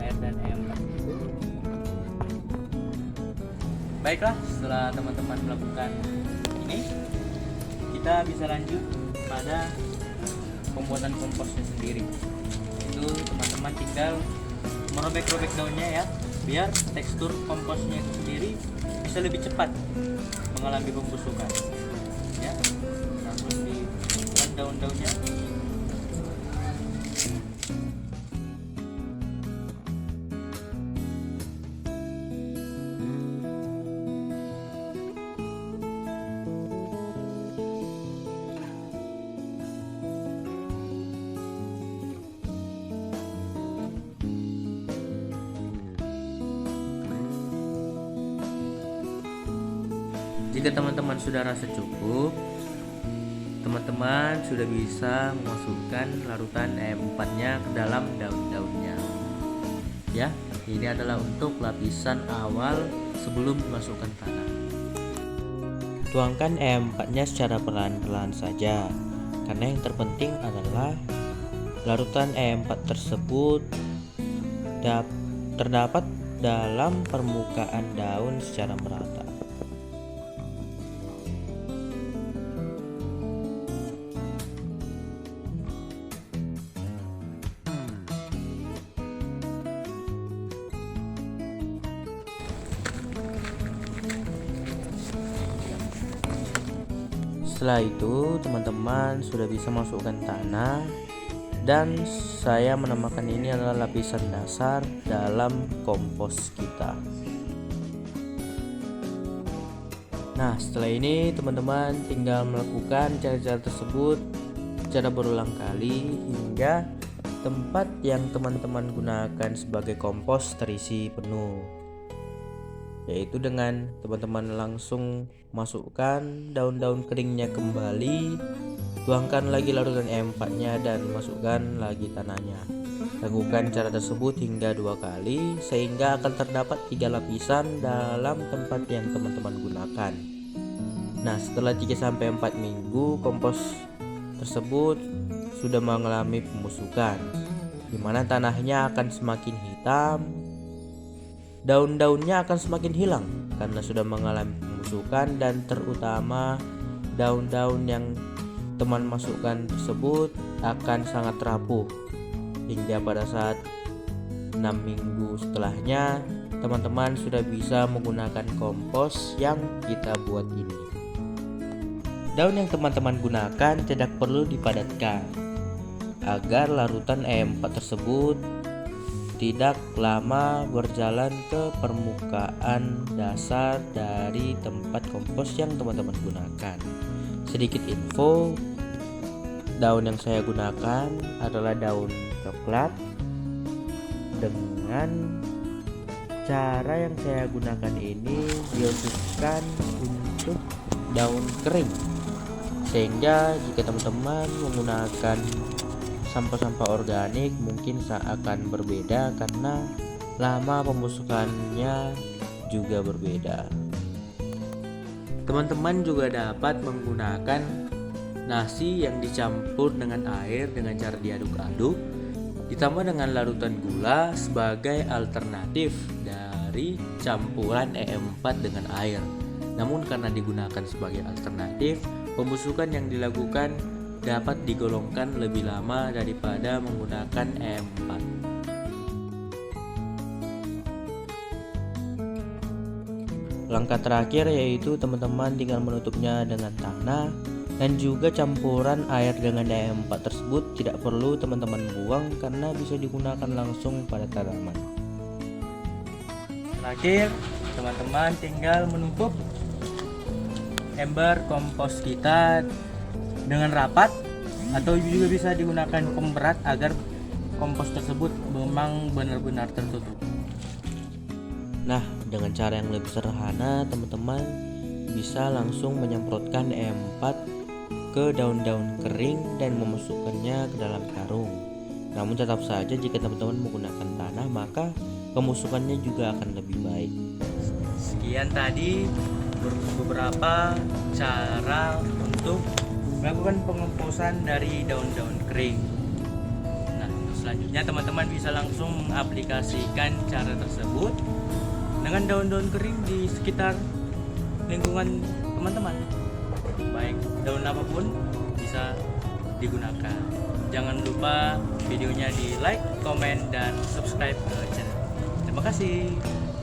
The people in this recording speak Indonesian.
air dan M4 itu. Baiklah, setelah teman-teman melakukan ini, kita bisa lanjut pada pembuatan komposnya sendiri. Itu teman-teman tinggal merobek-robek daunnya ya, biar tekstur komposnya itu sendiri bisa lebih cepat mengalami pembusukan ya. Langsung dibuat daun-daunnya. Jika teman-teman sudah rasa cukup, teman-teman sudah bisa memasukkan larutan M4-nya ke dalam daun-daunnya. Ya, ini adalah untuk lapisan awal sebelum dimasukkan tanah. Tuangkan M4-nya secara perlahan-lahan saja, karena yang terpenting adalah larutan M4 tersebut terdapat dalam permukaan daun secara merata. Setelah itu teman-teman sudah bisa masukkan tanah, dan saya menamakan ini adalah lapisan dasar dalam kompos kita. Nah, setelah ini teman-teman tinggal melakukan cara-cara tersebut secara berulang kali hingga tempat yang teman-teman gunakan sebagai kompos terisi penuh, yaitu dengan teman-teman langsung masukkan daun-daun keringnya kembali, tuangkan lagi larutan M4-nya dan masukkan lagi tanahnya. Lakukan cara tersebut hingga 2 kali sehingga akan terdapat 3 lapisan dalam tempat yang teman-teman gunakan. Nah, setelah 3-4 minggu kompos tersebut sudah mengalami pembusukan, di mana tanahnya akan semakin hitam, daun-daunnya akan semakin hilang karena sudah mengalami pembusukan, dan terutama daun-daun yang teman masukkan tersebut akan sangat rapuh hingga pada saat 6 minggu setelahnya teman-teman sudah bisa menggunakan kompos yang kita buat ini. Daun yang teman-teman gunakan tidak perlu dipadatkan agar larutan E4 tersebut tidak lama berjalan ke permukaan dasar dari tempat kompos yang teman-teman gunakan. Sedikit info, daun yang saya gunakan adalah daun coklat. Dengan cara yang saya gunakan ini dikhususkan untuk daun kering, sehingga jika teman-teman menggunakan sampah-sampah organik mungkin akan berbeda karena lama pembusukannya juga berbeda. Teman-teman juga dapat menggunakan nasi yang dicampur dengan air dengan cara diaduk-aduk ditambah dengan larutan gula sebagai alternatif dari campuran E4 dengan air. Namun karena digunakan sebagai alternatif, pembusukan yang dilakukan dapat digolongkan lebih lama daripada menggunakan E4. Langkah terakhir yaitu teman-teman tinggal menutupnya dengan tanah, dan juga campuran air dengan E4 tersebut tidak perlu teman-teman buang karena bisa digunakan langsung pada tanaman. Terakhir, teman-teman tinggal menutup ember kompos kita dengan rapat, atau juga bisa digunakan pemberat agar kompos tersebut memang benar-benar tertutup. Nah, dengan cara yang lebih sederhana, teman-teman bisa langsung menyemprotkan E4 ke daun-daun kering dan memasukkannya ke dalam karung. Namun tetap saja jika teman-teman menggunakan tanah maka pemusukannya juga akan lebih baik. Sekian tadi beberapa cara untuk melakukan pengomposan dari daun-daun kering. Nah, selanjutnya teman-teman bisa langsung mengaplikasikan cara tersebut dengan daun-daun kering di sekitar lingkungan teman-teman. Baik daun apapun bisa digunakan. Jangan lupa videonya di like, komen, dan subscribe ke channel. Terima kasih.